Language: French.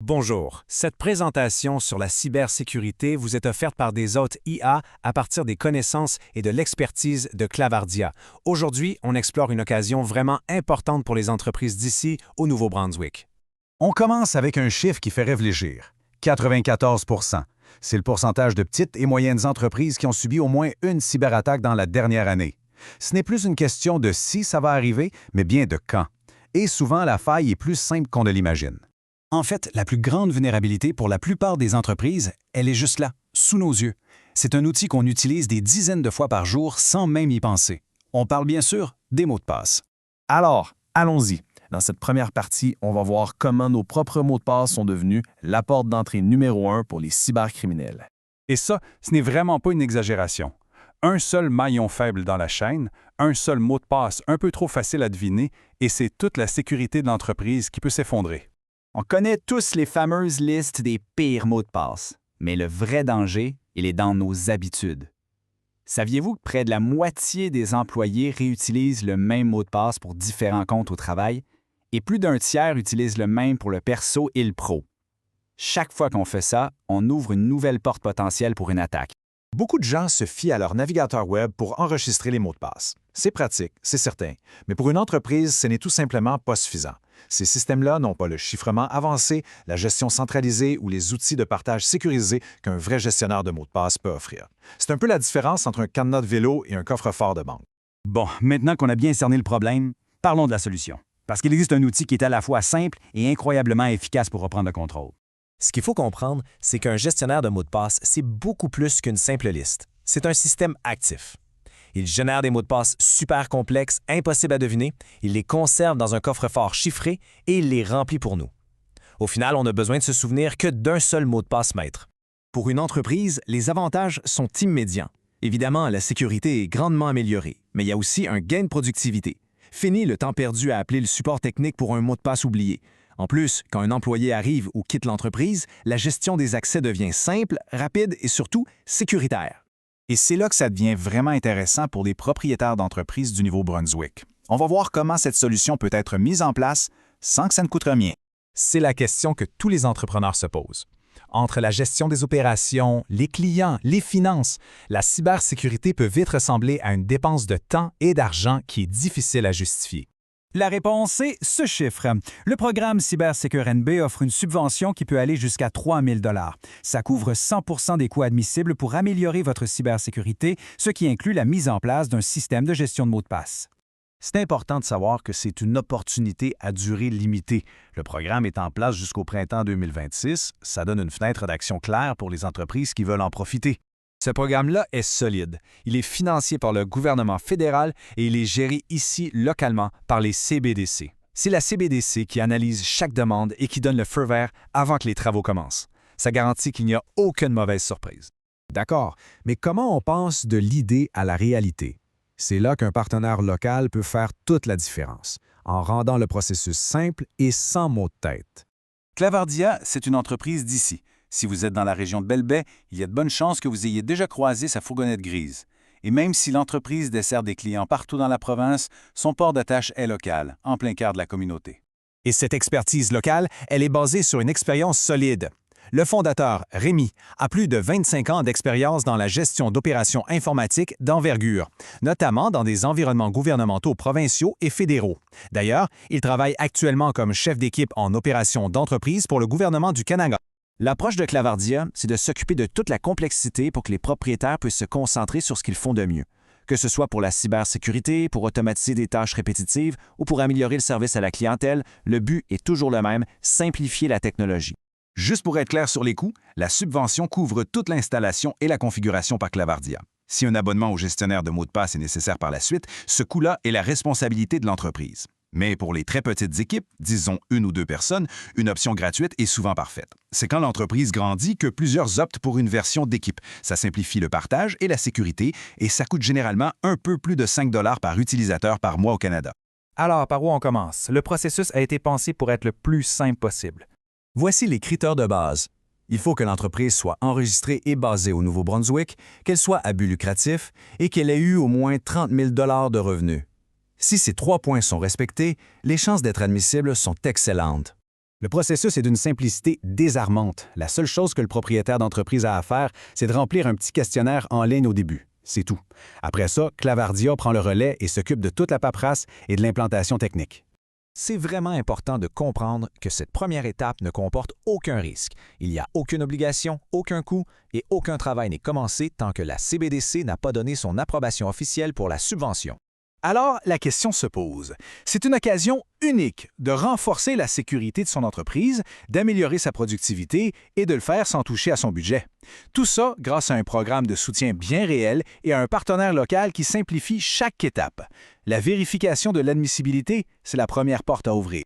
Bonjour, cette présentation sur la cybersécurité vous est offerte par des hôtes IA à partir des connaissances et de l'expertise de Clavardia. Aujourd'hui, on explore une occasion vraiment importante pour les entreprises d'ici au Nouveau-Brunswick. On commence avec un chiffre qui fait réfléchir. 94 %. C'est le pourcentage de petites et moyennes entreprises qui ont subi au moins une cyberattaque dans la dernière année. Ce n'est plus une question de si ça va arriver, mais bien de quand. Et souvent, la faille est plus simple qu'on ne l'imagine. En fait, la plus grande vulnérabilité pour la plupart des entreprises, elle est juste là, sous nos yeux. C'est un outil qu'on utilise des dizaines de fois par jour sans même y penser. On parle bien sûr des mots de passe. Alors, allons-y. Dans cette première partie, on va voir comment nos propres mots de passe sont devenus la porte d'entrée numéro 1 pour les cybercriminels. Et ça, ce n'est vraiment pas une exagération. Un seul maillon faible dans la chaîne, un seul mot de passe un peu trop facile à deviner, et c'est toute la sécurité de l'entreprise qui peut s'effondrer. On connaît tous les fameuses listes des pires mots de passe, mais le vrai danger, il est dans nos habitudes. Saviez-vous que près de la moitié des employés réutilisent le même mot de passe pour différents comptes au travail et plus d'un tiers utilisent le même pour le perso et le pro? Chaque fois qu'on fait ça, on ouvre une nouvelle porte potentielle pour une attaque. Beaucoup de gens se fient à leur navigateur web pour enregistrer les mots de passe. C'est pratique, c'est certain, mais pour une entreprise, ce n'est tout simplement pas suffisant. Ces systèmes-là n'ont pas le chiffrement avancé, la gestion centralisée ou les outils de partage sécurisés qu'un vrai gestionnaire de mots de passe peut offrir. C'est un peu la différence entre un cadenas de vélo et un coffre-fort de banque. Bon, maintenant qu'on a bien cerné le problème, parlons de la solution. Parce qu'il existe un outil qui est à la fois simple et incroyablement efficace pour reprendre le contrôle. Ce qu'il faut comprendre, c'est qu'un gestionnaire de mots de passe, c'est beaucoup plus qu'une simple liste. C'est un système actif. Il génère des mots de passe super complexes, impossibles à deviner, il les conserve dans un coffre-fort chiffré et il les remplit pour nous. Au final, on n'a besoin de se souvenir que d'un seul mot de passe maître. Pour une entreprise, les avantages sont immédiats. Évidemment, la sécurité est grandement améliorée, mais il y a aussi un gain de productivité. Fini le temps perdu à appeler le support technique pour un mot de passe oublié. En plus, quand un employé arrive ou quitte l'entreprise, la gestion des accès devient simple, rapide et surtout sécuritaire. Et c'est là que ça devient vraiment intéressant pour les propriétaires d'entreprises du Nouveau-Brunswick. On va voir comment cette solution peut être mise en place sans que ça ne coûte rien. C'est la question que tous les entrepreneurs se posent. Entre la gestion des opérations, les clients, les finances, la cybersécurité peut vite ressembler à une dépense de temps et d'argent qui est difficile à justifier. La réponse est ce chiffre. Le programme CyberSecure NB offre une subvention qui peut aller jusqu'à 3 000 $. Ça couvre 100 des coûts admissibles pour améliorer votre cybersécurité, ce qui inclut la mise en place d'un système de gestion de mots de passe. C'est important de savoir que c'est une opportunité à durée limitée. Le programme est en place jusqu'au printemps 2026. Ça donne une fenêtre d'action claire pour les entreprises qui veulent en profiter. Ce programme-là est solide. Il est financé par le gouvernement fédéral et il est géré ici localement par les CBDC. C'est la CBDC qui analyse chaque demande et qui donne le feu vert avant que les travaux commencent. Ça garantit qu'il n'y a aucune mauvaise surprise. D'accord, mais comment on passe de l'idée à la réalité? C'est là qu'un partenaire local peut faire toute la différence, en rendant le processus simple et sans maux de tête. Clavardia, c'est une entreprise d'ici. Si vous êtes dans la région de Belle-Baie, il y a de bonnes chances que vous ayez déjà croisé sa fourgonnette grise. Et même si l'entreprise dessert des clients partout dans la province, son port d'attache est local, en plein cœur de la communauté. Et cette expertise locale, elle est basée sur une expérience solide. Le fondateur, Rémi, a plus de 25 ans d'expérience dans la gestion d'opérations informatiques d'envergure, notamment dans des environnements gouvernementaux provinciaux et fédéraux. D'ailleurs, il travaille actuellement comme chef d'équipe en opérations d'entreprise pour le gouvernement du Canada. L'approche de Clavardia, c'est de s'occuper de toute la complexité pour que les propriétaires puissent se concentrer sur ce qu'ils font de mieux. Que ce soit pour la cybersécurité, pour automatiser des tâches répétitives ou pour améliorer le service à la clientèle, le but est toujours le même, simplifier la technologie. Juste pour être clair sur les coûts, la subvention couvre toute l'installation et la configuration par Clavardia. Si un abonnement au gestionnaire de mots de passe est nécessaire par la suite, ce coût-là est la responsabilité de l'entreprise. Mais pour les très petites équipes, disons 1 ou 2 personnes, une option gratuite est souvent parfaite. C'est quand l'entreprise grandit que plusieurs optent pour une version d'équipe. Ça simplifie le partage et la sécurité et ça coûte généralement un peu plus de 5 $ par utilisateur par mois au Canada. Alors, par où on commence? Le processus a été pensé pour être le plus simple possible. Voici les critères de base. Il faut que l'entreprise soit enregistrée et basée au Nouveau-Brunswick, qu'elle soit à but lucratif et qu'elle ait eu au moins 30 000 $ de revenus. Si ces 3 points sont respectés, les chances d'être admissible sont excellentes. Le processus est d'une simplicité désarmante. La seule chose que le propriétaire d'entreprise a à faire, c'est de remplir un petit questionnaire en ligne au début. C'est tout. Après ça, Clavardia prend le relais et s'occupe de toute la paperasse et de l'implantation technique. C'est vraiment important de comprendre que cette première étape ne comporte aucun risque. Il n'y a aucune obligation, aucun coût et aucun travail n'est commencé tant que la CBDC n'a pas donné son approbation officielle pour la subvention. Alors, la question se pose. C'est une occasion unique de renforcer la sécurité de son entreprise, d'améliorer sa productivité et de le faire sans toucher à son budget. Tout ça grâce à un programme de soutien bien réel et à un partenaire local qui simplifie chaque étape. La vérification de l'admissibilité, c'est la première porte à ouvrir.